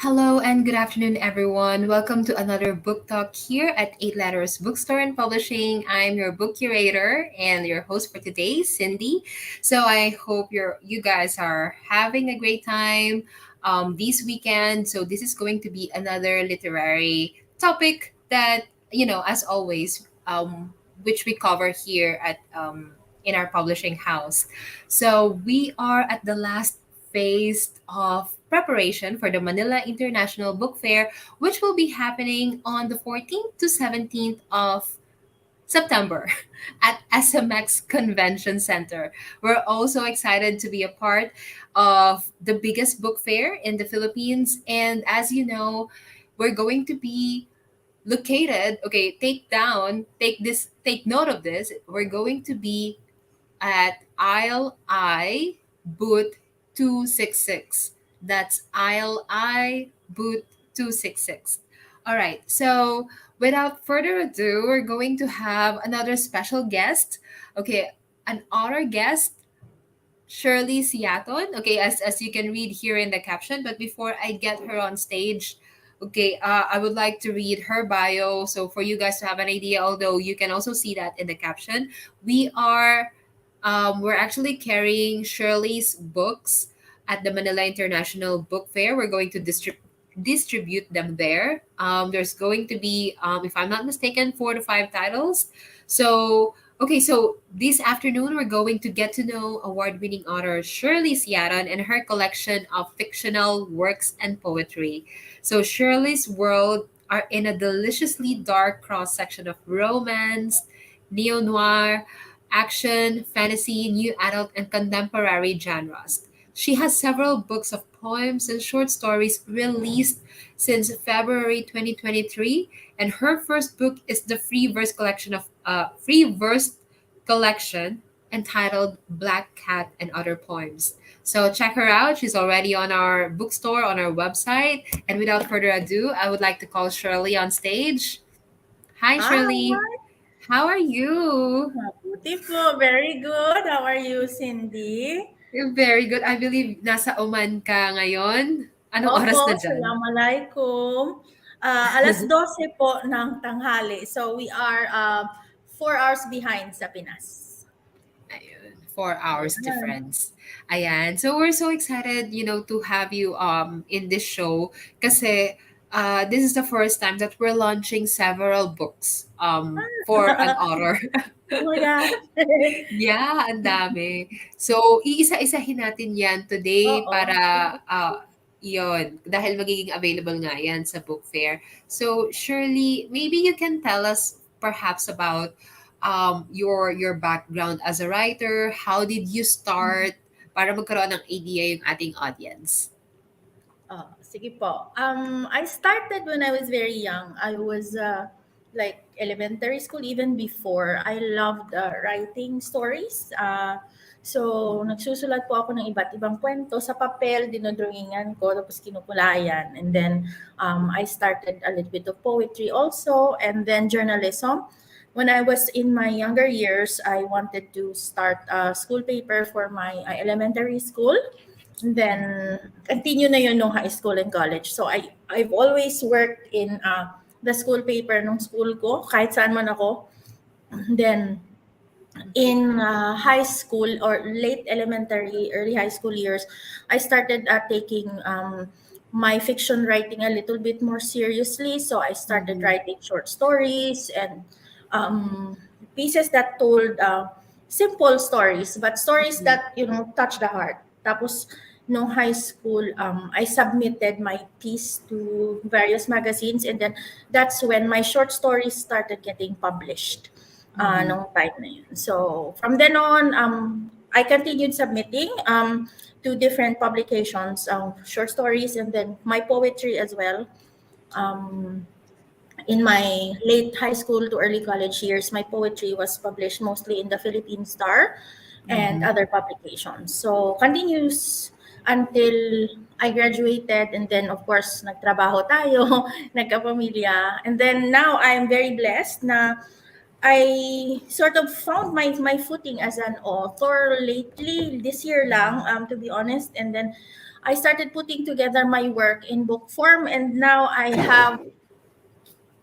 Hello and good afternoon, everyone. Welcome to another book talk here at Eight Letters Bookstore and Publishing. I'm your book curator and your host for today, Cindy. So I hope you guys are having a great time this weekend. So this is going to be another literary topic that as always, which we cover here at in our publishing house. So we are at the last phase of preparation for the Manila International Book Fair, which will be happening on the 14th to 17th of September at SMX Convention Center. We're also excited to be a part of the biggest book fair in the Philippines. And as you know, we're going to be located, okay, take note of this. We're going to be at aisle I, booth 266. That's aisle I, booth 266. All right, so without further ado, we're going to have another special guest. Okay, an honor guest, Shirley Siaton. Okay, as you can read here in the caption. But before I get her on stage, okay, I would like to read her bio. So for you guys to have an idea, although you can also see that in the caption, we're actually carrying Shirley's books at the Manila International Book Fair. We're going to distribute them there. There's going to be, if I'm not mistaken, 4 to 5 titles. So, okay, so this afternoon we're going to get to know award-winning author Shirley Siaton and her collection of fictional works and poetry. So Shirley's world are in a deliciously dark cross-section of romance, neo-noir, action, fantasy, new adult, and contemporary genres. She has several books of poems and short stories released since February 2023, and her first book is the free verse collection entitled Black Cat and Other Poems. So check her out. She's already on our bookstore on our website. And without further ado, I would like to call Shirley on stage. Hi, Hi, Shirley. How are you? mabuti po. Very good. How are you, Cindy? Very good. I believe nasa Oman ka ngayon. Anong Opo, oras na dyan? Assalamualaikum. 12:00 po ng tanghali. So we are 4 hours behind sa Pinas. Ayun, 4 hours Ayan. difference. Ayan. So we're so excited, to have you in this show kasi this is the first time that we're launching several books for an author. Oh my gosh. Yeah, ang dami. So, iisa-isahin natin 'yan today Oo. para, Sige po. 'yon, dahil magiging available nga 'yan sa book fair. So, Shirley, maybe you can tell us perhaps about, your background as a writer. How did you Mhm. start para magkaroon ng idea yung ating audience? Sige po. I started when I was very young. I was like elementary school, even before. I loved writing stories. So, nagsusulat po ako ng iba't ibang kwento sa papel, dinodrawingan ko, tapos kinukulayan. And then, I started a little bit of poetry also, and then journalism. When I was in my younger years, I wanted to start a school paper for my elementary school. And then continue na yun nung high school and college. So I've always worked in the school paper ng school ko, kahit saan man ako. Then in high school or late elementary, early high school years, I started taking my fiction writing a little bit more seriously. So I started Mhm, writing short stories and pieces that told simple stories, but stories mhm, that touch the heart. Tapos no high school, I submitted my piece to various magazines, and then that's when my short stories started getting published. mhm, Nung time na yun. So from then on, I continued submitting to different publications, short stories, and then my poetry as well. Um, in my late high school to early college years, my poetry was published mostly in the Philippine Star and mhm, other publications. So continues until I graduated, and then of course nagtrabaho tayo, nagkapamilya. And then now I'm very blessed na I sort of found my footing as an author lately this year lang, to be honest. And then I started putting together my work in book form, and now I have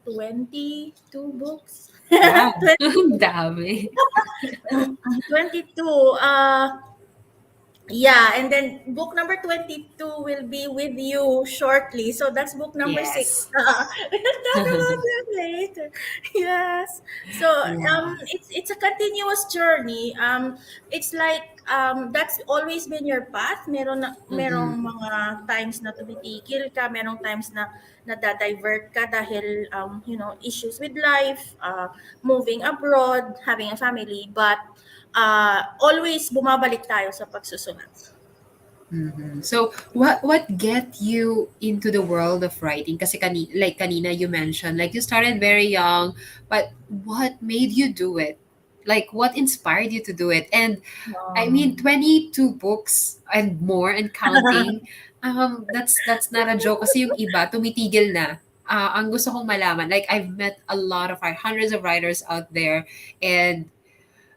22 books. Wow. 22. Dami. 22. Yeah, and then book number 22 will be with you shortly. So that's book number six. Yes. We'll talk about that later. Yes. So Yeah. it's a continuous journey. It's like that's always been your path. Mm-hmm. Merong mga times na tumitigil ka, merong times na nadadivert ka dahil issues with life, moving abroad, having a family, but always bumabalik tayo sa pagsusulat. Mm-hmm. So, what get you into the world of writing? Kasi like kanina you mentioned, like you started very young, but what made you do it? Like what inspired you to do it? And I mean, Um, 22 books and more and counting. That's not a joke. Kasi yung iba tumitigil na. Ang gusto kong malaman, like I've met a lot of hundreds of writers out there, and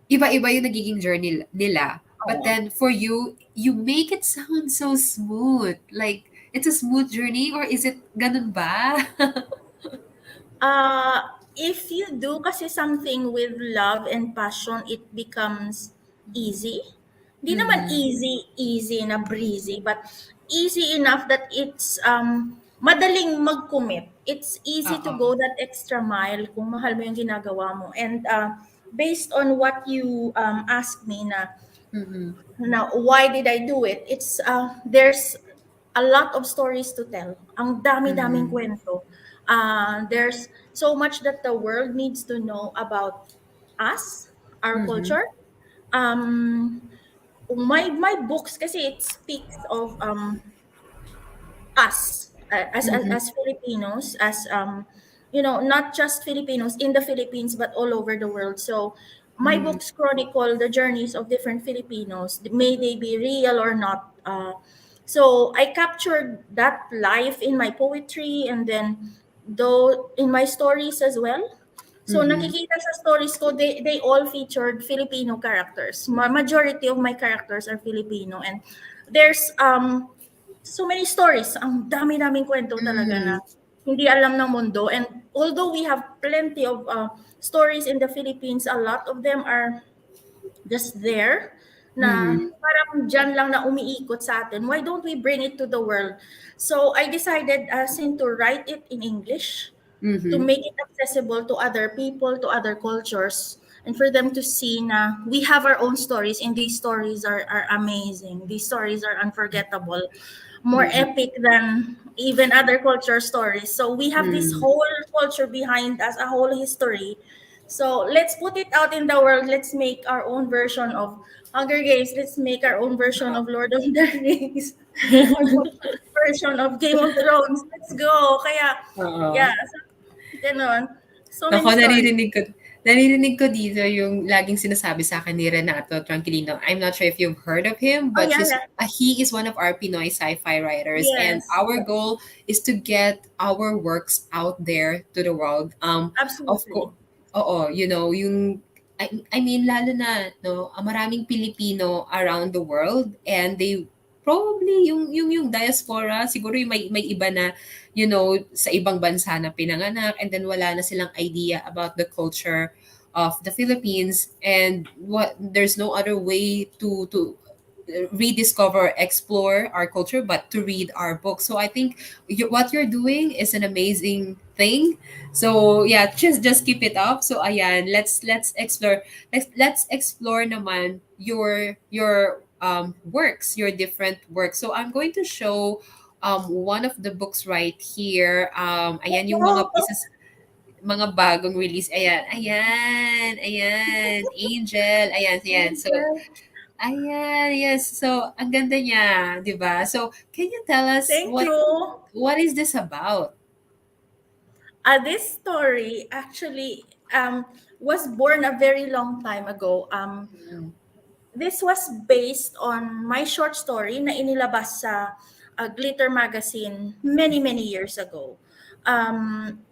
iba-iba yung nagiging journey nila. But Oo. then for you, you make it sound so smooth. Like, it's a smooth journey or is it ganun ba? If you do kasi something with love and passion, it becomes easy. Di naman Mm-hmm. easy na breezy, but easy enough that it's madaling mag-commit. It's easy to Oo. go that extra mile kung mahal mo yung ginagawa mo. And based on what you asked me na Mm-hmm. now, why did I do it? It's there's a lot of stories to tell. Ang dami-daming Mm-hmm. kwento. There's so much that the world needs to know about us, our Mm-hmm. culture. Um, my books kasi it speaks of us Mm-hmm. as Filipinos, as not just Filipinos in the Philippines but all over the world. So my Mm-hmm. books chronicle the journeys of different Filipinos, may they be real or not. So I captured that life in my poetry, and then though in my stories as well. So Mm-hmm. nakikita sa stories ko, they all featured Filipino characters. Majority of my characters are Filipino, and there's so many stories. Ang dami-daming kwento talaga na Mm-hmm. hindi alam ng mundo. And although we have plenty of stories in the Philippines, a lot of them are just there na Mm-hmm. parang dyan lang na umiikot sa atin. Why don't we bring it to the world? So I decided to write it in English to Mm-hmm. make it accessible to other people, to other cultures, and for them to see na we have our own stories, and these stories are amazing. These stories are unforgettable, more Mm-hmm. epic than even other culture stories. So we have this Mm-hmm. whole culture behind us, a whole history. So let's put it out in the world. Let's make our own version of Hunger Games. Let's make our own version of Lord of the Rings. Our own version of Game of Thrones. Let's go. Kaya, Oo. yeah, so, ganon. So Ako, many stories. naririnig ko dito yung laging sinasabi sa akin ni Renato Tranquilino. I'm not sure if you've heard of him, Oh, but yeah, yeah. he is one of our Pinoy sci-fi writers, and Yes, our goal is to get our works out there to the world. Of absolutely. course, oo, I mean, lalo na, no, maraming Pilipino around the world, and they probably yung diaspora siguro yung may iba na sa ibang bansa na pinanganak, and then wala na silang idea about the culture of the Philippines, and what there's no other way to rediscover, explore our culture, but to read our books. So I think what you're doing is an amazing thing. So yeah, just keep it up. So ayan, let's explore naman your works, your different works. So I'm going to show one of the books right here. Ayan yung mga bagong release. Ayan, ayan, ayan. Angel, ayan, ayan. So, ayan, yes. So, ang ganda niya, 'di ba? So, can you tell us Thank you. what is this about? This story actually was born a very long time ago. Mm, This was based on my short story na inilabas sa Glitter magazine many, many years ago.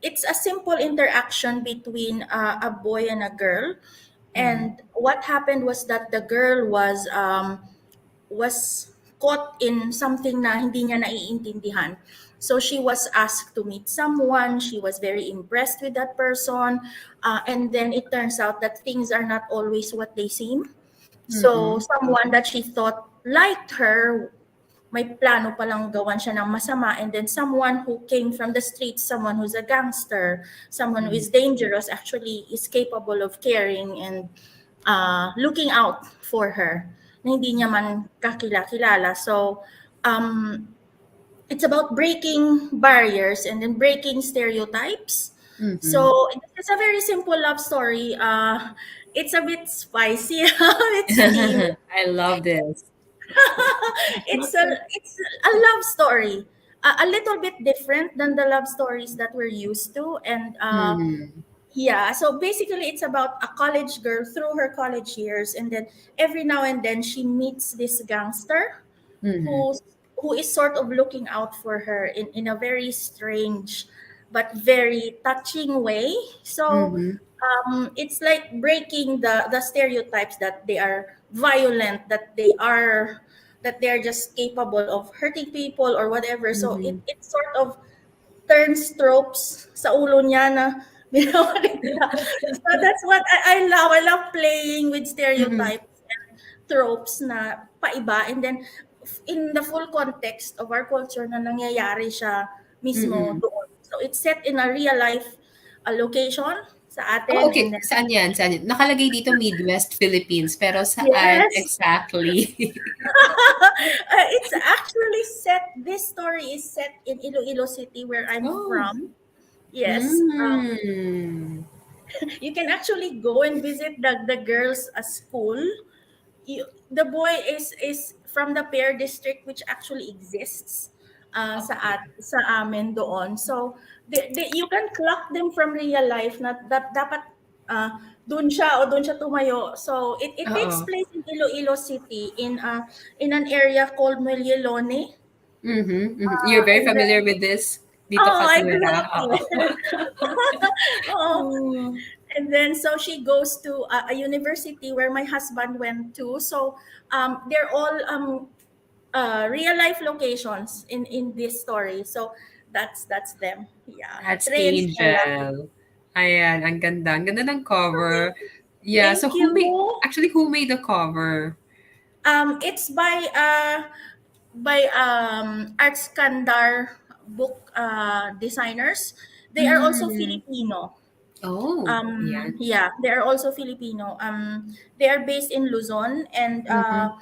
It's a simple interaction between a boy and a girl. mm, And what happened was that the girl was caught in something na hindi niya naiintindihan. So she was asked to meet someone. She was very impressed with that person. And then it turns out that things are not always what they seem. So Mm-mm. someone that she thought liked her, may plano palang gawan siya ng masama, and then someone who came from the streets, someone who's a gangster, someone who is dangerous, actually is capable of caring and looking out for her na hindi niya man kakilala. So um, it's about breaking barriers and then breaking stereotypes. Mm-mm. So it's a very simple love story. It's a bit spicy, it's steamy. I love this. It's a love story, a little bit different than the love stories that we're used to, and Mm-hmm. yeah. So basically, it's about a college girl through her college years, and then every now and then she meets this gangster Mm-hmm. who's who is sort of looking out for her in a very strange but very touching way. So Mm-hmm. it's like breaking the stereotypes that they are violent, that they're just capable of hurting people or whatever. So Mm-hmm. it sort of turns tropes sa ulo niya na binabalik niya. So that's what I love. I love playing with Mm-hmm. stereotypes and tropes na paiba. And then in the full context of our culture na nangyayari siya mismo Mm-mm. doon. So it's set in a real life location sa Oh, atin, okay. and then Saan yan? Saan yan? Nakalagay dito Midwest Philippines, pero saan yes. exactly? It's actually set, this story is set in Iloilo City where I'm Oh. from. Yes. Mm. You can actually go and visit the girls' school. The boy is from the Pear District, which actually exists Okay. sa amin doon. So you can clock them from real life na dapat doon siya o doon siya tumayo. So it takes Oo. place in Iloilo City in an area called Melielone. Mhm, mhm. You're very And then, familiar with this? Dito oh, ka I grew tumira? up Oo. there. Oo. Oh. And then so she goes to a university where my husband went to. So they're all real life locations in this story. So that's them. Yeah, That's Trey and Stella. Angel. Ayan, ang ganda. Ang ganda ng cover. Yeah, so Thank you. who made the cover? It's by Art Skandar book designers. They are also Hmm. Filipino. Oh, ayan. Yeah, they are also Filipino. They are based in Luzon, and Mhm.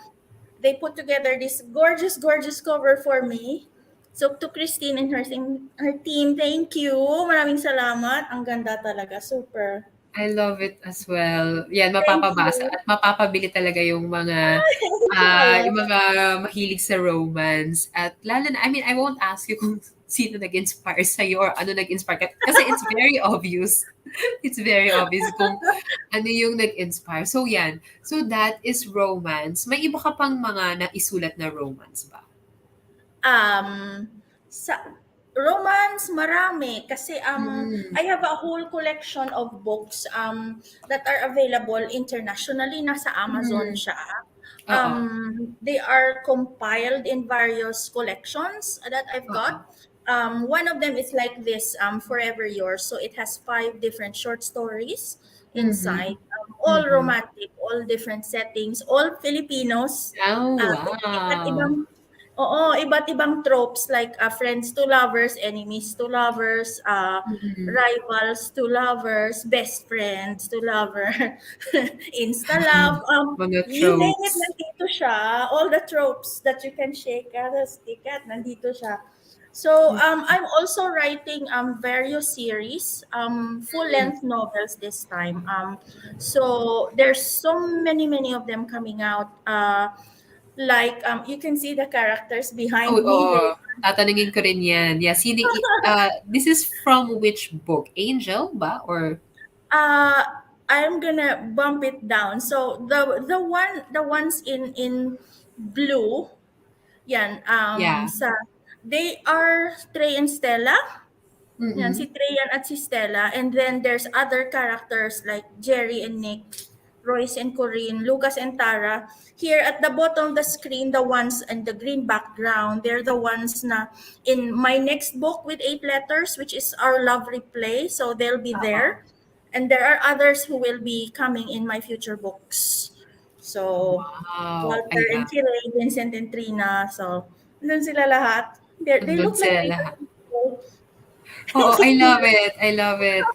they put together this gorgeous, gorgeous cover for me. So to Christine and her team, thank you. Maraming salamat. Ang ganda talaga. Super. I love it as well. Yan, Thank mapapabasa you. at mapapabili talaga yung Salamat. mga mahilig sa romance. At lalo na, I mean, I won't ask you kung sino nag-inspire sa'yo or ano nag-inspire ka. Kasi it's very obvious. It's very obvious kung ano yung nag-inspire. So yan. So that is romance. May iba ka pang mga naisulat na romance ba? Um, sa romance, marami. Kasi Mm. I have a whole collection of books that are available internationally. Nasa Amazon Mm. siya. Oo. They are compiled in various collections that I've Oo. got. One of them is like this, Forever Yours. So it has 5 different short stories Mhm. inside, all Mhm. romantic, all different settings, all Filipinos. Oh, Iba't wow. ibang, oo, iba't ibang tropes like friends to lovers, enemies to lovers, Mhm. rivals to lovers, best friends to lover, insta love, Mga you name it, tropes. nandito siya. All the tropes that you can shake at a stick at, nandito siya. So I'm also writing various series, Mm. full-length novels this time. So there's so many of them coming out. Like you can see the characters Oh, behind me. oo. Tatanungin ko rin 'yan. Yeah, this is from which book? Angel ba or uh, I'm gonna bump it down. So the ones in blue, yan yeah. they are Trey and Stella. Yan, si Mm. Trey yan at si Stella. And then there's other characters like Jerry and Nick. Royce and Corinne, Lucas and Tara. Here at the bottom of the screen, the ones in the green background, they're the ones na in my next book with 8 letters, which is Our Love Replay. So they'll be Uh-uh. there. And there are others who will be coming in my future books. So Wow. Walter and Ayan. Chile, Vincent and Trina. So, dun sila lahat. They Andun look like sila lahat. different people. Oo, I love it. I love it.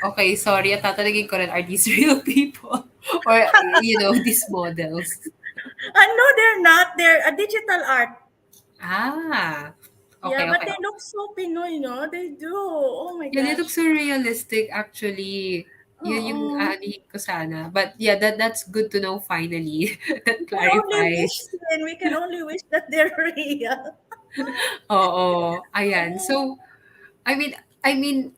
Okay, sorry. Tatanungin ko rin, are these real people? Or, these models? No, they're not. They're a digital art. Ah. Yeah, Okay, but okay. they look so Pinoy, no? They do. Oh my Yeah, they look gosh. so realistic actually. Yun yung Oo. aanihin ko sana. But yeah, that's good to know finally. That We can only wish, clarifies. Sin. We can only wish that they're real. Oo. Ayan. Oh, So, I mean, I mean,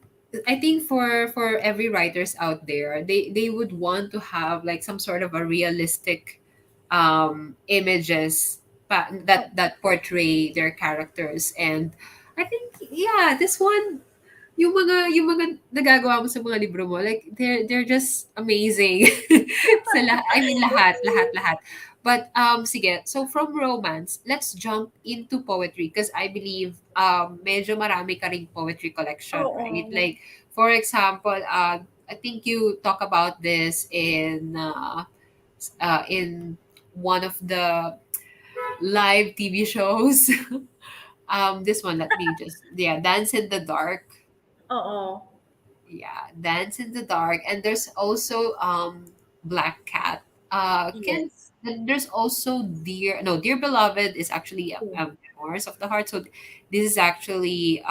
I think for every writers out there, they would want to have like some sort of a realistic images oh, that portray their characters. And I think yeah, this one yung mga nagagawa mo sa mga libro mo, like they're just amazing. I mean lahat. But sige, so from romance, let's jump into poetry because I believe medyo marami ka ring poetry collection, right? oo. Like for example, I think you talk about this in one of the live TV shows. This one, let me just yeah, Dance in the Dark. Oo. Yeah, Dance in the Dark, and there's also Black Cat. Can Yes. and there's also Dear Beloved is actually True. Memoirs of the Heart. So this is actually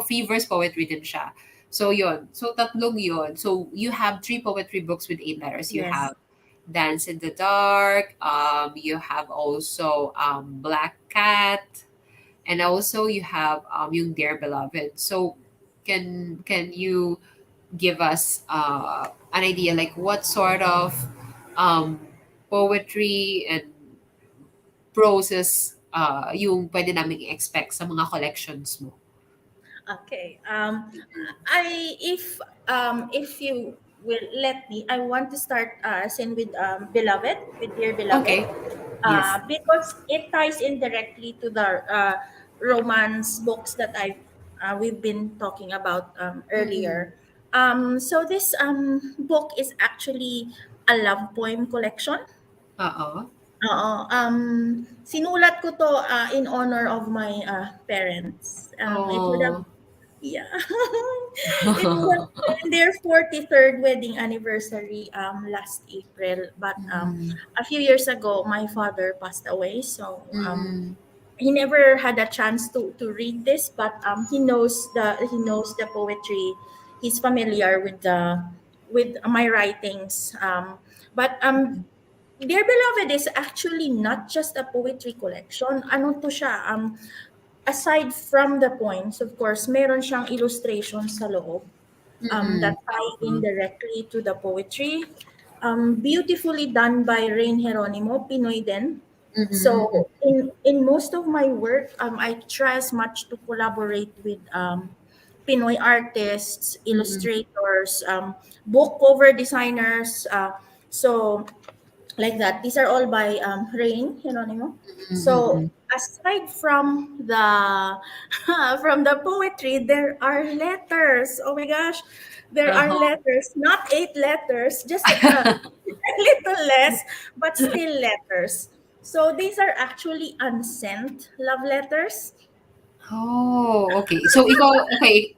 Fever's poetry din siya. So yun. So tatlong yun. So you have three poetry books with 8 letters. You Yes. have Dance in the Dark. You have also Black Cat, and also you have yung Dear Beloved. So can you give us an idea like what sort of um, poetry and proses yung pwede naming expect sa mga collections mo? Okay. If you will let me, I want to start sin with beloved, with dear beloved, Okay. Yes. because it ties in directly to the romance books that we've been talking about Mm-mm. earlier. So this book is actually a love poem collection. Oo. Oo, sinulat ko 'to, in honor of my, parents. It would have Oh. yeah. It would have been their 43rd wedding anniversary, last April, but, Mm-mm. a few years ago, my father passed away, so, Mm-mm. he never had a chance to read this, but, he knows the poetry. He's familiar with my writings, but, Dear Beloved is actually not just a poetry collection. Ano to siya? Aside from the poems, of course, meron siyang illustrations sa loob Mm-mm. that tie in Oo. directly to the poetry. Beautifully done by Rain Geronimo, Pinoy din. Mm-mm. So in most of my work, I try as much to collaborate with Pinoy artists, Mm-mm. illustrators, book cover designers. So like that. These are all by Rain Geronimo. So Mm-mm. aside from the from the poetry, there are letters. Oh my gosh, there are Uh-huh. letters, not 8 letters, just a little less, but still letters. So these are actually unsent love letters. Oh, okay. So okay,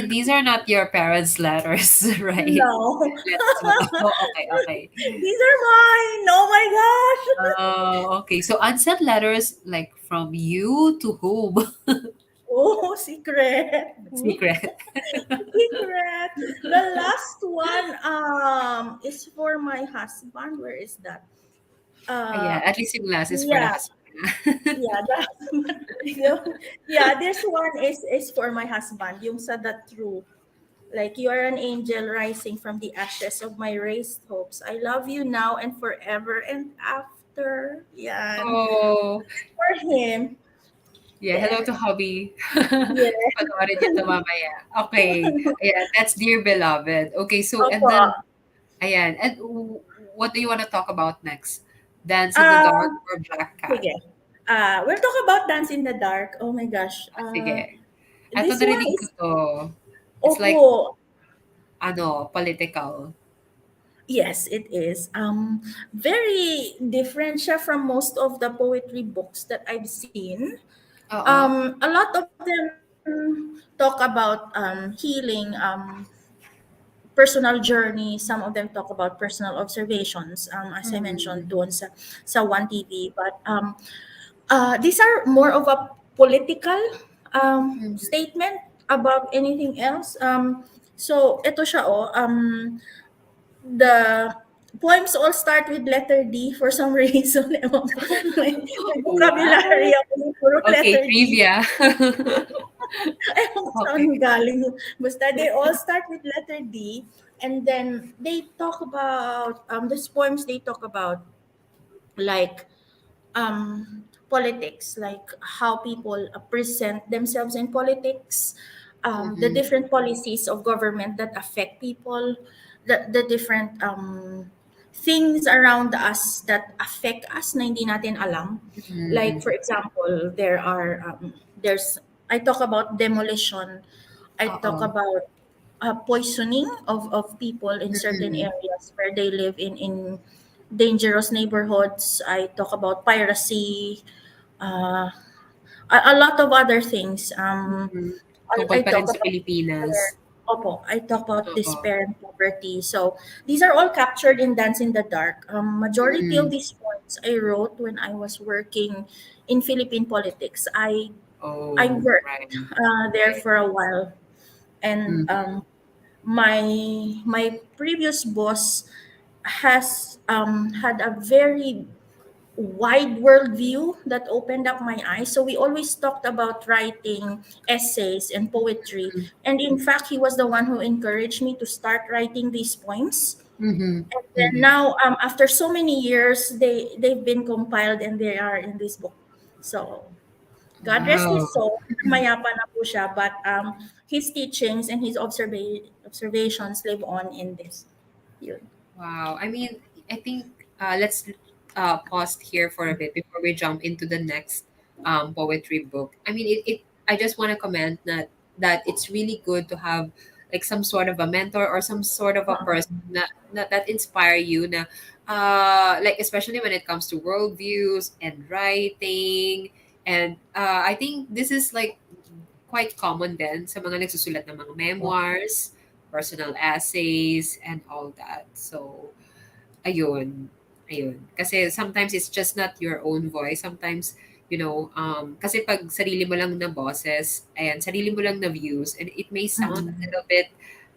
these are not your parents' letters, right? No, Letters mo 'to. Oh, okay, okay. these are mine. Oh my gosh. Oh, okay. So unsent letters like from you to whom? Oh, secret. Secret. Secret. The last one is for my husband. Where is that? Yeah, Uh at least yung last is for the yeah, husband. yeah, yeah, this one is for my husband. Yung sa the truth. Like you are an angel rising from the ashes of my raised hopes. I love you now and forever and after. Yan. Oh, For him. yeah. Hello Yeah. to hubby. Yeah. Panoorin niyo 'to mamaya. Okay. Ayan, that's Dear Beloved. Okay, so and Opo. then ayan, and what do you want to talk about next? Dance in the Dark Um, or Black Cat? Sige. We'll talk about Dance in the Dark. Oh my gosh. Ah, sige. Eto This one narinig ko is, to. It's like, opo, political. yes, it is. Very different siya from most of the poetry books that I've seen. Oo. A lot of them talk about healing, personal journey. Some of them talk about personal observations, as I mentioned Mm. doon sa One TV. But these are more of a political Mhm. statement about anything else. So ito siya, the poems all start with letter D for some reason. Ewan ko. May vocabulary What? ako ng puro Okay, letter D. trivia. Ewan ko saan Okay. galing. Basta they all start with letter D, and then they talk about, these poems, they talk about like politics, like how people present themselves in politics, the Mhm. different policies of government that affect people, the different things around us that affect us na hindi natin alam. Like for Mhm. example, there's I talk about demolition. I talk Oo. about poisoning of people in certain Mm. areas where they live in dangerous neighborhoods. I talk about piracy, uh, a lot of other things. Mm. I Tungkol pa rin talk sa about Pilipinas. despair. Opo, I talk about Oo. despair and poverty. So these are all captured in Dance in the Dark. Majority of Mm. these points I wrote when I was working in Philippine politics. I Oh, worked right. there Right. for a while, and Mhm. my my previous boss has had a very wide world view that opened up my eyes. So we always talked about writing essays and poetry. And in fact, he was the one who encouraged me to start writing these poems. Mhm. And then Mhm. now, after so many years, they've been compiled and they are in this book. So God rest his Wow. soul. Mayapa na po siya, but his teachings and his observations live on in this. Yun. Wow. I mean, I think let's pause here for a bit before we jump into the next poetry book. I mean, I just want to comment that it's really good to have like some sort of a mentor or some sort of a person that inspire you na like especially when it comes to worldviews and writing. And I think this is like quite common din sa mga nagsusulat ng mga memoirs, personal essays, and all that. So, ayun. Ayun. Kasi sometimes it's just not your own voice. Sometimes, kasi pag sarili mo lang na boses, ayan, sarili mo lang na views, and it may sound a Mm-mm. little bit,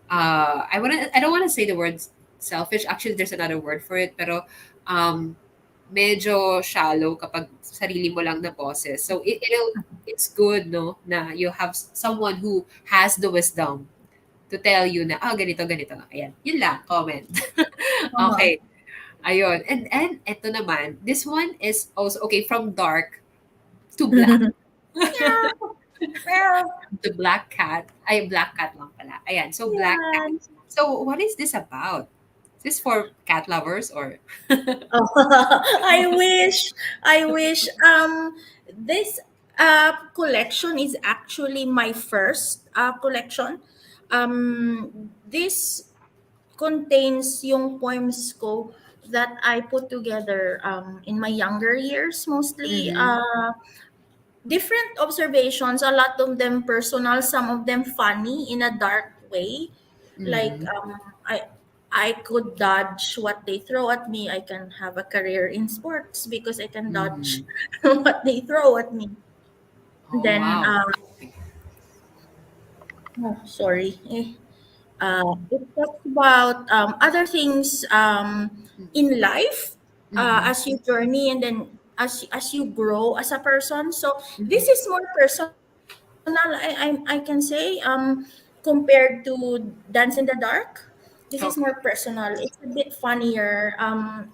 I don't want to say the word selfish. Actually, there's another word for it, pero, um, medyo shallow kapag sarili mo lang na boses. So it's good no na you have someone who has the wisdom to tell you na ganito ganito. Ayan. Yun lang comment. Uh-huh. Okay. Ayun. And eto naman, this one is also okay from dark to black. Meow. Meow. The black cat. Ay, black cat lang pala. Ayan. So black cat. Yan. So what is this about? Is this for cat lovers or Oh, I wish. I wish. This collection is actually my first collection. This contains yung poems ko that I put together in my younger years mostly. mm-hmm. Different observations, a lot of them personal, some of them funny in a dark way. Like Mm-hmm. I could dodge what they throw at me. I can have a career in sports because I can Mm-hmm. dodge what they throw at me. Oh Then wow. oh, sorry. It talks about other things in life Mm-hmm. as you journey, and then as you grow as a person. So this Mm-hmm. is more personal. I can say compared to Dance in the Dark. This is more Okay. personal. It's a bit funnier.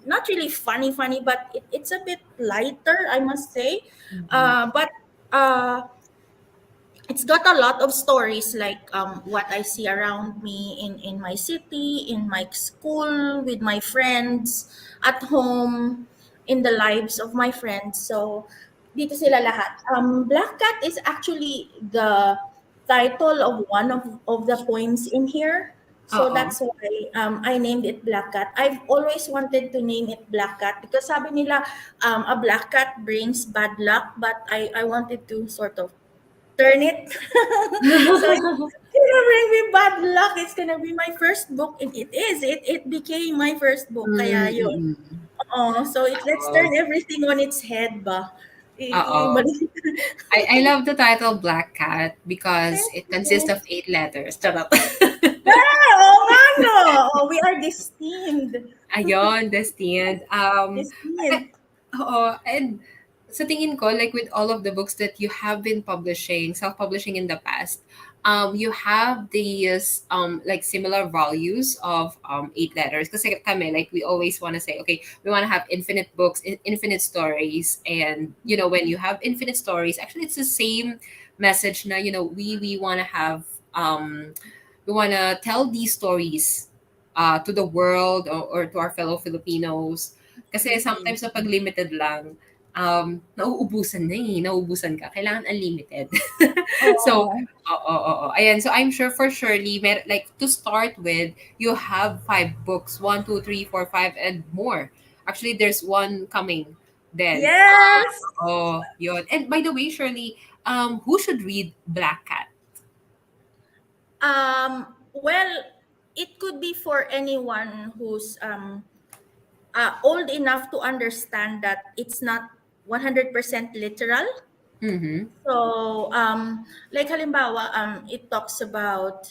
Not really funny, but it's a bit lighter, I must say. Mm-hmm. But uh, it's got a lot of stories like what I see around me in my city, in my school, with my friends, at home, in the lives of my friends. So, dito sila lahat. Black Cat is actually the title of one of the poems in here. So Oo. that's why I named it Black Cat. I've always wanted to name it Black Cat because sabi nila a black cat brings bad luck, but I wanted to sort of turn it. So it's gonna bring me bad luck. It's gonna be my first book, and it is. It became my first book. Kaya Mm, yun. mm. Oh, so let's Oo. turn everything on its head ba? Oo. Ibalik. I love the title Black Cat because Thank it consists you. of 8 letters. Charot. Ah, oo nga no. Oh, we are destined. Ayun, destined. Destined. Oo, and sa tingin ko, like with all of the books that you have been publishing, self-publishing in the past, you have these like similar values of 8 letters. Kasi kami, like we always want to say, okay, we want to have infinite books, infinite stories, and when you have infinite stories, actually it's the same message. Na we want to have we want to tell these stories to the world, or to our fellow Filipinos. Kasi Filipino. sometimes na pag limited lang, nauubusan na eh. Nauubusan ka. Kailangan unlimited. So, Oo. oo, oo, oo. Ayan, so I'm sure for Shirley, like to start with, you have 5 books. One, two, three, four, five, and more. Actually, there's one coming then. Yes. Oh, yun. And by the way, Shirley, who should read Black Cat? Well, it could be for anyone who's old enough to understand that it's not 100% literal. Mm-hmm. So, like halimbawa, um, it talks about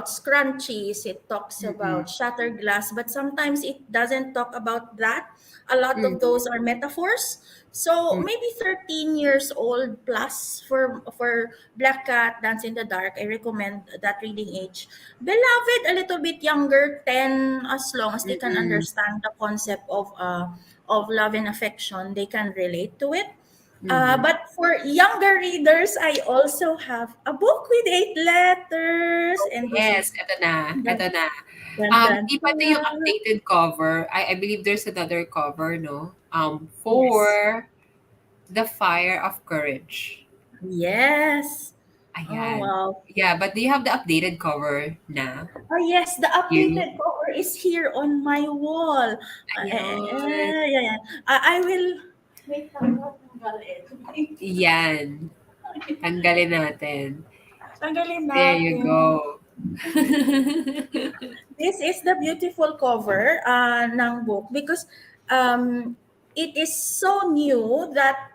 scrunchies, it talks Mm-hmm. about shattered glass, but sometimes it doesn't talk about that. A lot of Mm-hmm. those are metaphors. So maybe 13 years old plus for Black Cat, Dance in the Dark. I recommend that reading age. Beloved, a little bit younger, 10, as long as they can Mm-hmm. understand the concept of love and affection, they can relate to it. Mm-hmm. But for younger readers, I also have a book with 8 letters, and this Yes, is eto na, dun, eto na. dun, dun, Hindi pati yung dun. updated cover. I believe there's another cover, no? Yes, For The Fire of Courage. yes. Oh Ayan. wow. Yeah, but do you have the updated cover na? Oh yes, the You? updated cover is here on my wall. Ayun. Yeah, yeah. I will wait. Tanggal it. Yan. Tanggalin natin. Tanggalin There you natin. go. This is the beautiful cover ng book because it is so new that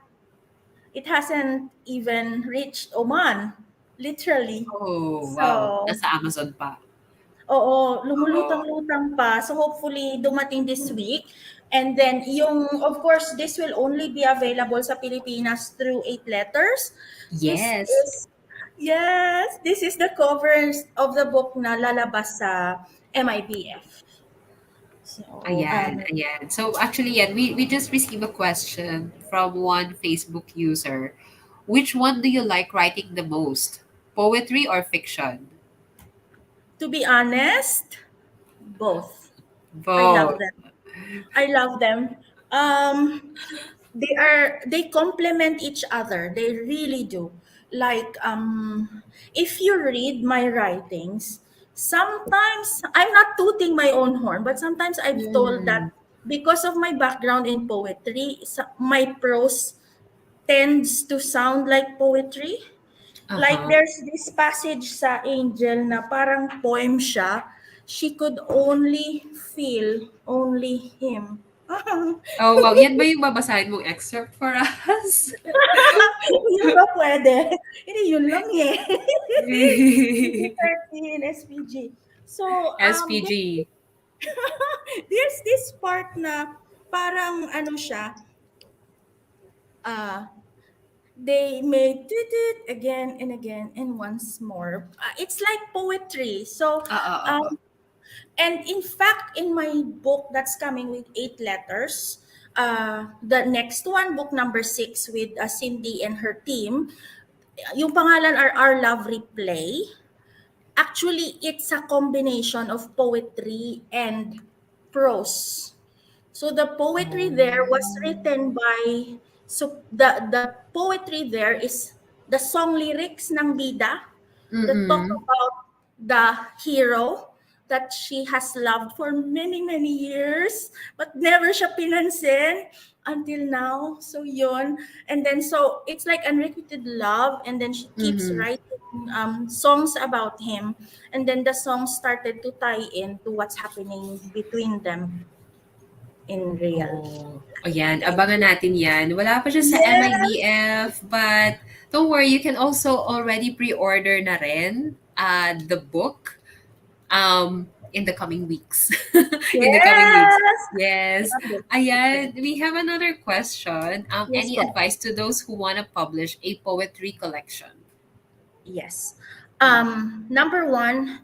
it hasn't even reached Oman, literally. Oh, wow. So, Nasa Amazon pa. oo, Oo. lumulutang-lutang pa. So, hopefully, dumating this week. And then, of course, this will only be available sa Pilipinas through 8 letters. This Yes. is, yes, this is the covers of the book na lalabas sa MIBF. So, Ayan, ayan. So actually, yan, we just received a question from one Facebook user. Which one do you like writing the most? Poetry or fiction? to be honest, both. I love Both. them. I love them. Um, they complement each other. They really do. Like if you read my writings, sometimes I'm not tooting my own horn, but sometimes I've told that Mm. because of my background in poetry, my prose tends to sound like poetry. Like Uh-huh. there's this passage sa Angel na parang poem siya. She could only feel only him. Oh, wow. Yan ba yung babasahin mong excerpt for us? Yun ba pwede? Hindi, yun lang eh. PG-13, SPG. So, SPG. there's this part na parang ano siya, uh, they may do it again and again and once more. It's like poetry. So, Oo, oo. um, and in fact, in my book that's coming with 8 letters, The next one, book number 6 with Cindy and her team, yung pangalan are Our Love Replay. Actually, it's a combination of poetry and prose. So the poetry there was Oh. written by, so the poetry there is the song lyrics ng bida that talk Mm-mm. about the hero that she has loved for many many years but never siya pinansin until now. So yon, and then so it's like unrequited love, and then she keeps Mm-hmm. writing songs about him, and then the songs started to tie in to what's happening between them in real Oh, ayan. life. Abangan natin yan. Wala pa siya sa Yes. MIDF, but don't worry, you can also already pre-order na rin the book in the coming weeks. In the coming weeks. Yes. Yes. Love it. Okay. Ayan, we have another question. Yes Any po. advice to those who want to publish a poetry collection? Yes. Mm. Number one,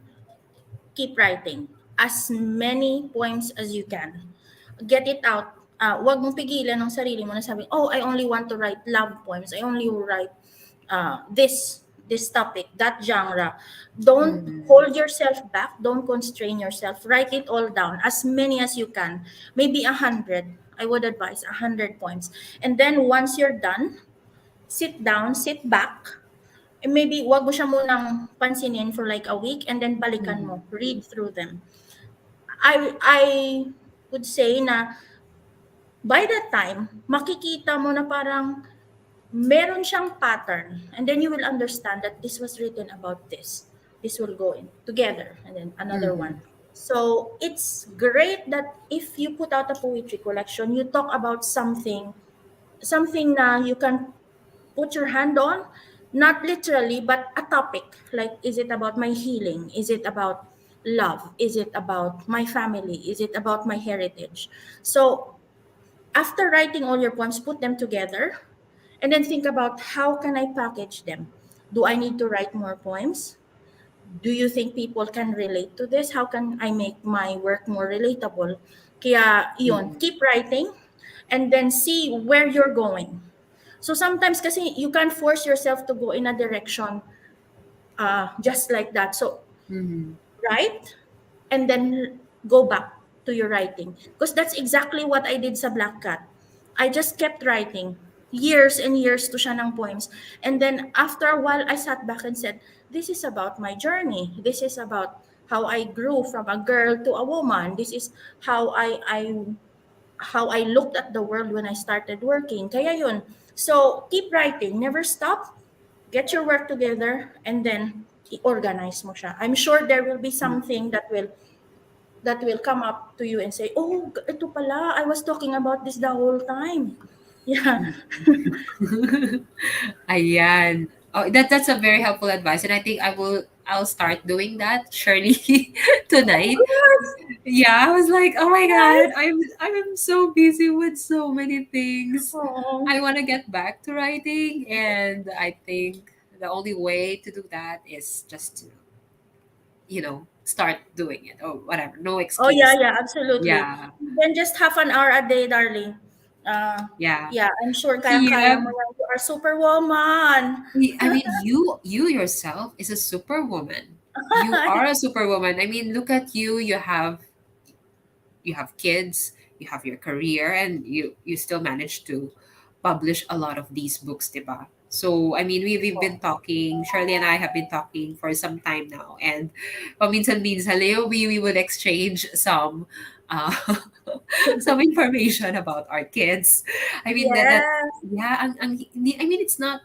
keep writing as many poems as you can. Get it out. Wag mong pigilan ng sarili mo na sabi, oh, I only want to write love poems. I only write this topic, that genre. Don't Mm-hmm. hold yourself back. Don't constrain yourself. Write it all down, as many as you can. Maybe 100. I would advise 100 poems. And then once you're done, sit down, sit back, and maybe wag mo siya munang pansinin for like a week, and then balikan Mm-hmm. mo, read through them. I would say na by that time, makikita mo na parang meron siyang pattern, and then you will understand that this was written about this. This will go in together, and then another Mm-hmm. one. So it's great that if you put out a poetry collection, you talk about something na you can put your hand on, not literally, but a topic. Like, is it about my healing? Is it about love? Is it about my family? Is it about my heritage? So, after writing all your poems, put them together and then think about how can I package them? Do I need to write more poems? Do you think people can relate to this? How can I make my work more relatable? Kaya, yun, Mm-hmm. keep writing and then see where you're going. So sometimes kasi you can't force yourself to go in a direction just like that. So Mm-hmm. write and then go back to your writing. Because that's exactly what I did sa Black Cat. I just kept writing years and years to siya ng poems. And then after a while, I sat back and said, this is about my journey. This is about how I grew from a girl to a woman. This is how I looked at the world when I started working. Kaya yun. So, keep writing. Never stop. Get your work together and then i-organize mo siya. I'm sure there will be something that will come up to you and say, "Oh, ito pala. I was talking about this the whole time." Yeah. Ayan. Oh, that's a very helpful advice, and I think I'll start doing that, Shirley, Of tonight. course. Yeah, I was like, oh my god, Yes. I'm so busy with so many things. Oh. I want to get back to writing, and I think the only way to do that is just to start doing it or whatever. No Oh, yeah, excuse. yeah, absolutely. Yeah, Then just half an hour a day, darling. Uh, yeah, yeah, I'm sure kayang-kaya yeah. mo yan. You are superwoman. I mean, you yourself is a superwoman. You are a superwoman. I mean, look at you. You have kids, you have your career, and you still manage to publish a lot of these books, diba? So, I mean, we've been talking, Shirley and I have been talking for some time now. And paminsan-minsan, Leo, we would exchange uh, some information about our kids. I mean, that Yes. yeah, I mean, it's not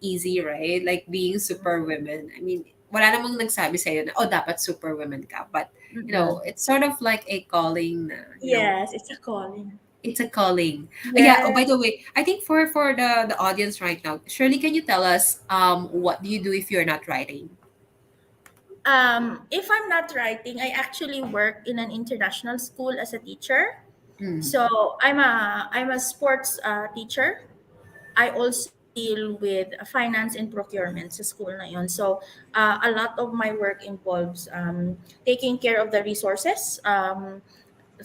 easy, right? Like being super women. I mean, wala namang nagsabi sa'yo na, oh, dapat super women ka. But Mm-mm. it's sort of like a calling na, Yes, it's a calling. it's a calling. Yeah, oh, by Yes. the way, I think for the audience right now, Shirley, can you tell us what do you do if you're not writing? If I'm not writing, I actually work in an international school as a teacher. Mm, So I'm a sports teacher. I also deal with finance and procurement sa school na yon. So a lot of my work involves taking care of the resources,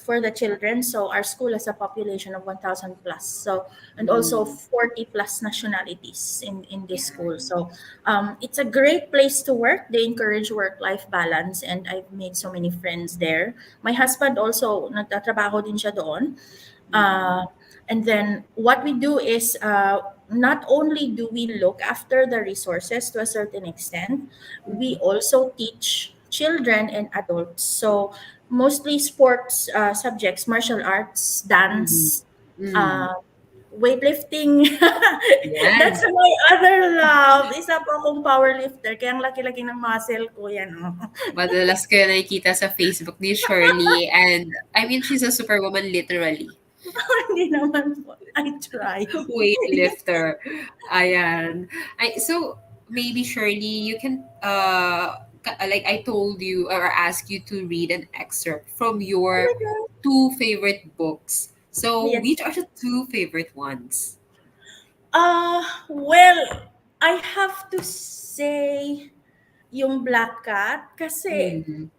for the children. So our school has a population of 1,000 plus. So and also Mm. 40 plus nationalities in this school. So it's a great place to work. They encourage work-life balance, and I've made so many friends there. My husband also nagtatrabaho din siya doon. Mm. And then what we do is not only do we look after the resources to a certain extent, we Mm. also teach children and adults. So mostly sports subjects, martial arts, Mm. dance, Mm. uh, weightlifting. That's Yan. my other love. Isa po akong powerlifter. Kaya ang laki-laki ng muscle ko yan. Oh. Madalas ko yan nakikita sa Facebook ni Shirley and I mean, she's a superwoman literally. Hindi naman po. I try. Weightlifter. Ayan. So maybe Shirley, you can like I told you or ask you to read an excerpt from Oh your my God. two favorite books. So Yes. which are the two favorite ones? Well, I have to say yung Black Cat kasi Mm.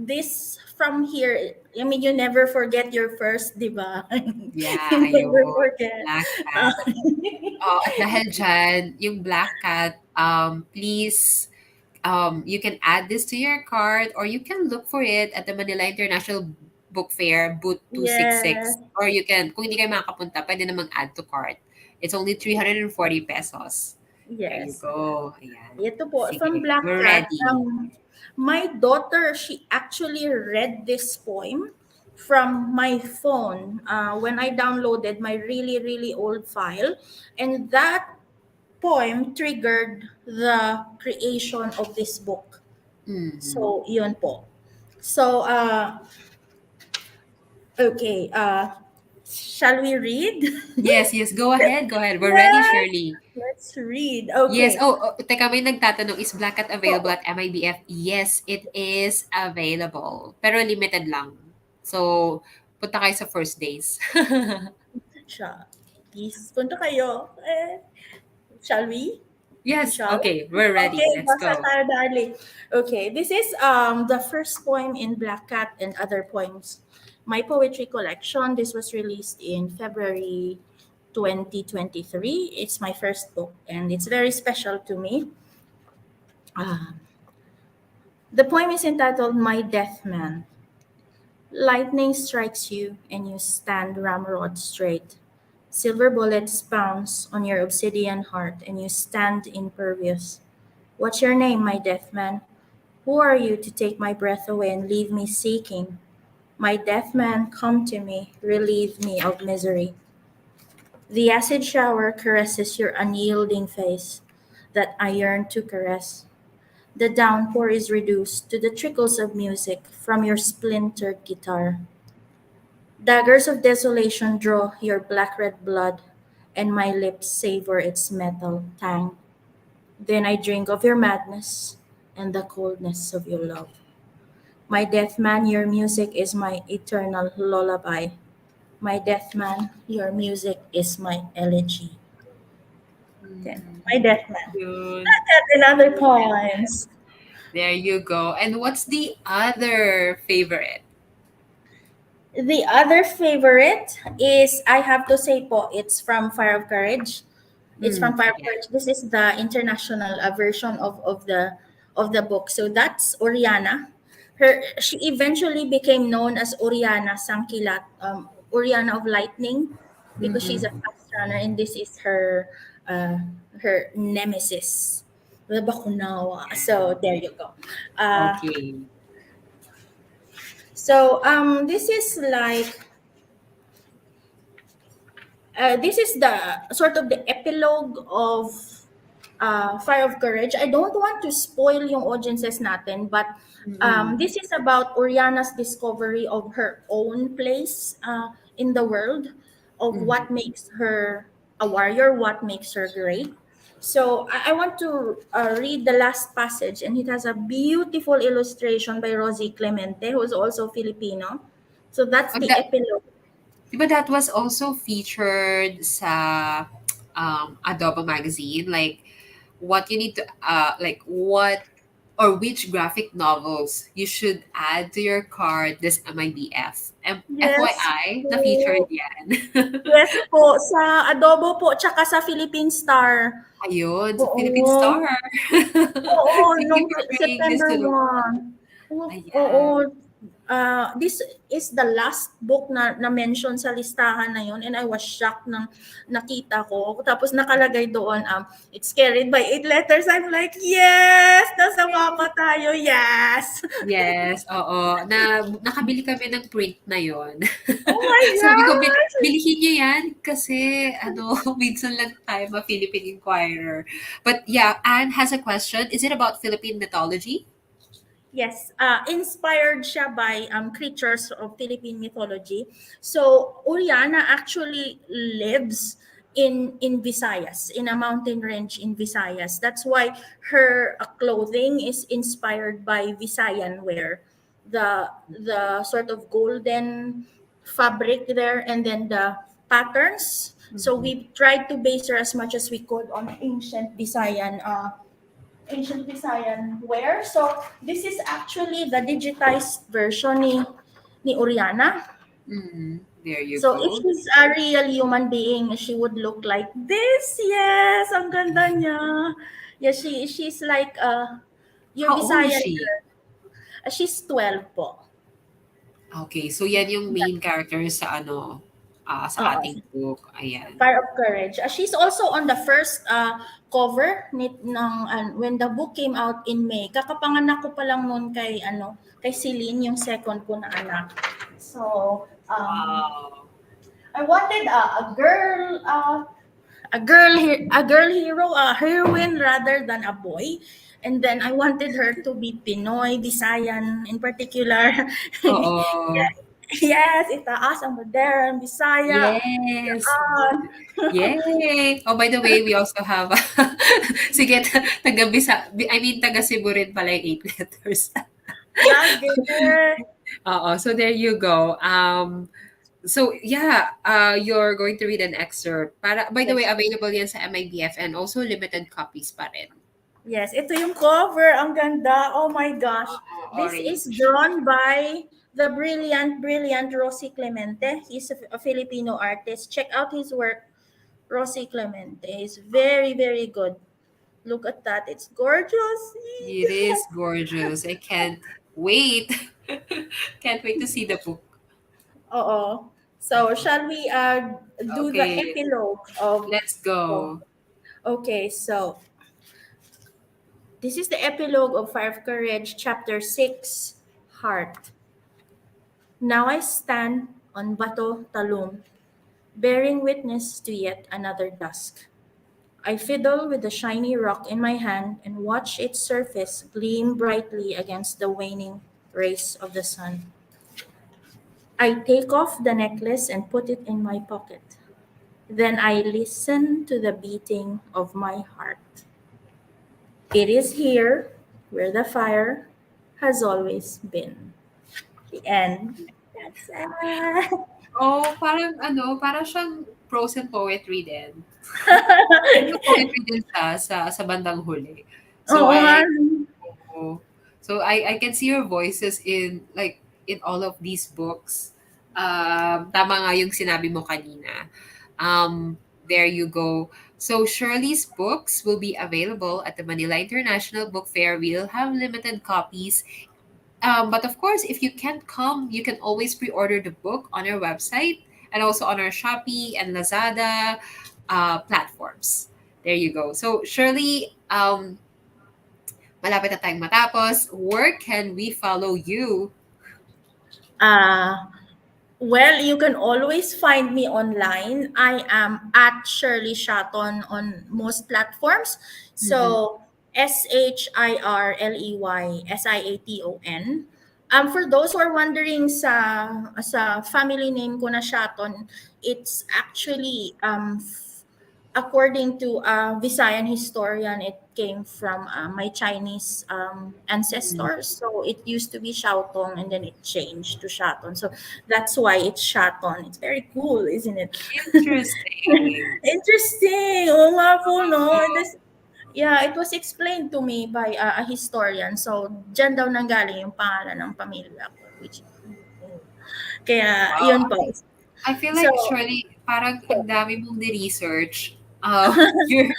this from here, I mean, you never forget your first, di ba? Yeah, You never ayun. forget. Black Uh, Cat. At dahil dyan, yung Black Cat, please, you can add this to your cart or you can look for it at the Manila International Book Fair, booth yes, 266. Or you can, kung hindi kayo makakapunta, pwede namang add to cart. It's only 340 pesos. There you yes. go. Ayan. Ito po, from Sige, Black we're Cat, ready. my daughter, she actually read this poem from my phone when I downloaded my really, really old file. And that poem triggered the creation of this book. Mm-hmm. So, yun po. So, okay, shall we read? Yes, yes. Go ahead. Go ahead. We're ready, Yes, Shirley. let's read. Yes. Okay. Teka, may nagtatanong, is Black Cat available Po, at MIBF? Yes, it is available. Pero limited lang. So, punta kayo sa first days. siya. Please, punta kayo. Shall we? We Yes. shall? Okay, we're ready. Okay, Let's basa go. tayo, darling. Okay, this is the first poem in Black Cat and Other Poems. My poetry collection. This was released in February 2023. It's my first book and it's very special to me. Uh, the poem is entitled My Death Man. Lightning strikes you and you stand ramrod straight. Silver bullets bounce on your obsidian heart and you stand impervious. What's your name, my death man? Who are you to take my breath away and leave me seeking? My death man, come to me, relieve me of misery. The acid shower caresses your unyielding face that I yearn to caress. The downpour is reduced to the trickles of music from your splintered guitar. Daggers of desolation draw your black red blood, and my lips savor its metal tang. Then I drink of your madness and the coldness of your love. My death man, your music is my eternal lullaby. My death man, your music is my elegy. Then, my Mm, death man. yun. That and other poems. There you go. And what's the other favorite? The other favorite is, I have to say po, it's from Fire of Courage. It's from Fire of Yeah. Courage. This is the international version of the book. So that's Oriana. She eventually became known as Oriana Sangkilat, Oriana of Lightning, because she's a Mm-hmm. fast runner, and this is uh, her nemesis, the Bakunawa. So there you go. Uh, Okay. this is like this is the sort of the epilogue of Fire of Courage. I don't want to spoil yung audiences natin, but Mm-mm. this is about Oriana's discovery of her own place in the world, of what Mm-hmm. makes her a warrior, what makes her great. So I want to read the last passage, and it has a beautiful illustration by Rosie Clemente, who is also Filipino. So that's Oh, the epilogue. Diba that was also featured sa Adobo magazine? Like what you need to like what or which graphic novels you should add to your cart this MIBF. Yes FYI, na-featured po. yan. Yes po, sa Adobo po, tsaka sa Philippine Star. Ayun, sa Philippine Oo. Star. Oo, Thank you nung for bringing this September to the world. 1. Oo. Ayan. This is the last book na mention sa listahan na yun, and I was shocked nang nakita ko. Tapos nakalagay doon, it's carried by 8 letters. I'm like, yes! Nasa mapa tayo, yes! Yes, oo. Nakabili kami ng print na yon. Oh my Sabi ko, gosh! bilihin niyo yan kasi minsan lang tayo ma-Philippine Inquirer. But yeah, Anne has a question. Is it about Philippine mythology? Yes, inspired siya by creatures of Philippine mythology. So Oriana actually lives in Visayas, in a mountain range in Visayas. That's why her clothing is inspired by Visayan wear. The sort of golden fabric there, and then the patterns. So Mhm. we tried to base her as much as we could on ancient Visayan wear. So this is actually the digitized version ni Oriana. There you So if go. she's a real human being, she would look like this. Yes, ang ganda niya. Yeah, she's like your How old is Visayan she? girl. She's 12 po. Okay, so yan yung main character sa sa Oo. ating book. Ayan. Fire of Courage. She's also on the first cover when the book came out in May. Kakapanganak ko pa lang noon kay Celine, yung second ko na anak. So, Wow. I wanted a girl hero, a heroine rather than a boy. And then I wanted her to be Pinoy, Visayan in particular. Oo. Yes, itaas ang modern, Bisaya. Yes. Ah, Yay! Oh, by the way, we also have sige, taga Cebu rin pala yung 8 letters. Gage. So there you go. So yeah, you're going to read an excerpt. By the way, Yes. available yan sa MIBF and also limited copies pa rin. Yes, ito yung cover. Ang ganda. Oh my gosh. This is Orange. drawn by the brilliant Rosy Clemente. He's a Filipino artist. Check out his work. Rosy Clemente is very, very good. Look at that. It's gorgeous. It is gorgeous. I can't wait. Can't wait to see the book. Oo. So, shall we do the Okay, epilogue of... let's go. Okay, so this is the epilogue of Fire of Courage, Chapter 6, Heart. Now I stand on Bato Talum, bearing witness to yet another dusk. I fiddle with the shiny rock in my hand and watch its surface gleam brightly against the waning rays of the sun. I take off the necklace and put it in my pocket. Then I listen to the beating of my heart. It is here where the fire has always been. The end. That's it. Oh, parang siyang prose and poetry din. Medyo poetry din siya sa bandang huli. So Oo nga. oh, I can see your voices in all of these books. Tama nga yung sinabi mo kanina. There you go. So Shirley's books will be available at the Manila International Book Fair. We'll have limited copies. But of course, if you can't come, you can always pre-order the book on our website and also on our Shopee and Lazada platforms. There you go. So Shirley, malapit na tayong matapos. Where can we follow you? Uh, well, you can always find me online. I am at Shirley Siaton on most platforms. Mhm. So SHIRLEYSIATON. For those who are wondering sa family name ko na Siaton, it's actually according to a Visayan historian, it came from my Chinese ancestors. So it used to be Xiaotong and then it changed to Shaton. So that's why it's Shaton. It's very cool, isn't it? Interesting. Interesting. Oo nga po, no? Yeah, it was explained to me by a historian. So, diyan daw nanggaling yung pangalan ng pamilya ko, which kaya Wow. yun po. I feel So, like surely parang ang dami mong ni-research. Your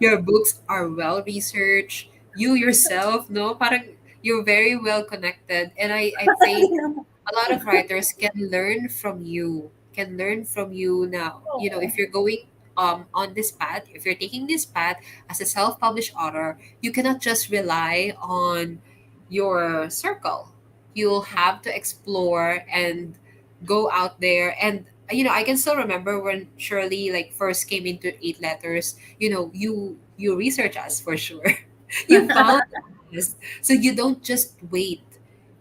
your books are well researched. You yourself, no? Parang you're very well connected. And I think a lot of writers can learn from you. Can learn from you now. You know, oo. if you're going on this path, if you're taking this path as a self-published author, you cannot just rely on your circle. You'll have to explore and go out there. And I can still remember when Shirley like first came into Eight Letters. You research us for sure. You found us, so you don't just wait.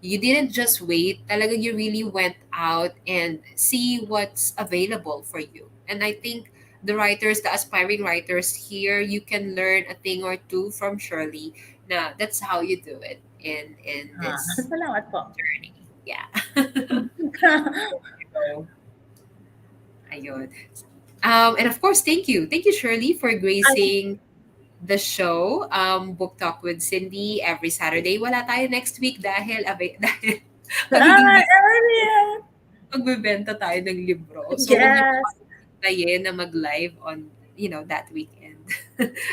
You didn't just wait. Talaga you really went out and see what's available for you. And I think the writers, the aspiring writers here, you can learn a thing or two from Shirley. Now that's how you do it in this Salamat po. journey. Yeah. So, ayun. And of course, thank you. Thank you, Shirley, for Ay, gracing the show, Book Talk with Cindy, every Saturday. Wala tayo next week dahil, dahil magiging busy earlier. magbebenta tayo ng libro. So, wag niyo po Yes. tayo na mag-live on, that weekend.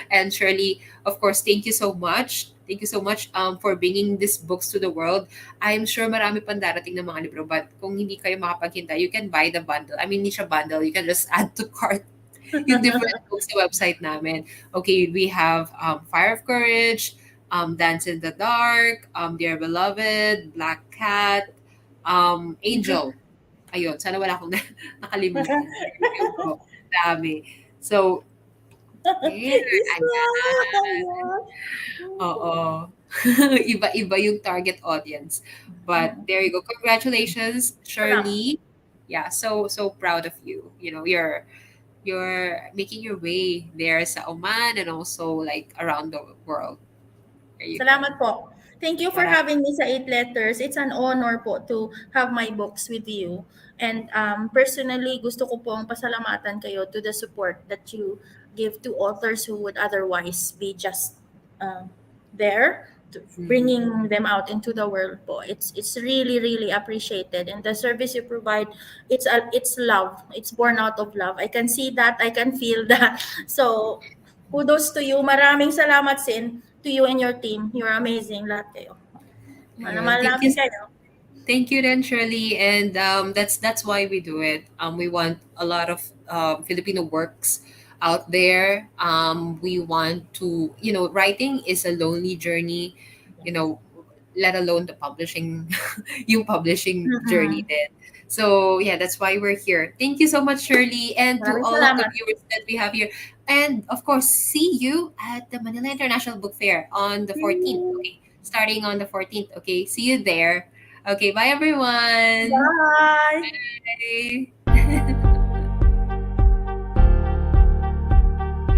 And Shirley, of course, thank you so much. Thank you so much for bringing these books to the world. I'm sure marami pang darating na mga libro, but kung hindi kayo makapaghintay, you can buy the bundle. I mean, hindi siya bundle. You can just add to cart yung different books sa website namin. Okay, we have Fire of Courage, Dance in the Dark, Dear Beloved, Black Cat, Angel. Ayun, sana wala akong nakalimutan. There you go. Dami. So, there. It's Ayan. Oo. Iba-iba yung target audience. But there you go. Congratulations, Salamat. Shirley. Yeah, so proud of you. You're making your way there sa Oman and also like around the world. There you go. Salamat po. Thank you for Mara- having me sa Eight Letters. It's an honor po to have my books with you. And personally, gusto ko pong pasalamatan kayo to the support that you give to authors who would otherwise be just uh, there, Mhm. bringing them out into the world po. It's really really appreciated, and the service you provide, it's love. It's born out of love. I can see that. I can feel that. So kudos to you. Maraming salamat, Sin, to you and your team. You're amazing, lahat kayo. Mahal na Ayun. mahal namin kayo. Thank you then, Shirley. And that's why we do it. We want a lot of Filipino works out there. We want to, writing is a lonely journey, you know, let alone the publishing, yung publishing journey Mm-mm. then. So yeah, that's why we're here. Thank you so much, Shirley, and to Maraming all of the salamat. viewers that we have here. And of course, see you at the Manila International Book Fair on the 14th. Okay, starting on the 14th. Okay, see you there. Okay, bye everyone. Bye! Bye.